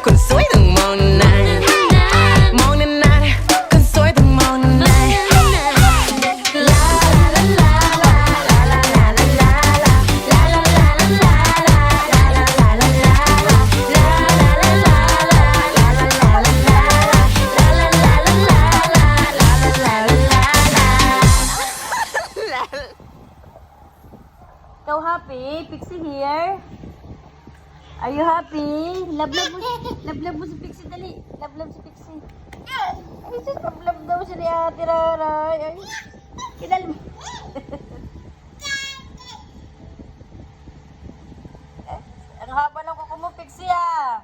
Consoy ng morning night. Morning night. Consoy ng morning night. La la la la la la la la la la la la la la la la Ikaw happy? Pixie here? Are you happy? Love mo si Pixie, dali. Love si Pixie. Ay, sus, love daw siya ni Ate Raray. Ay, kinal mo. Ang haba ng kuko mo, Pixie, ah.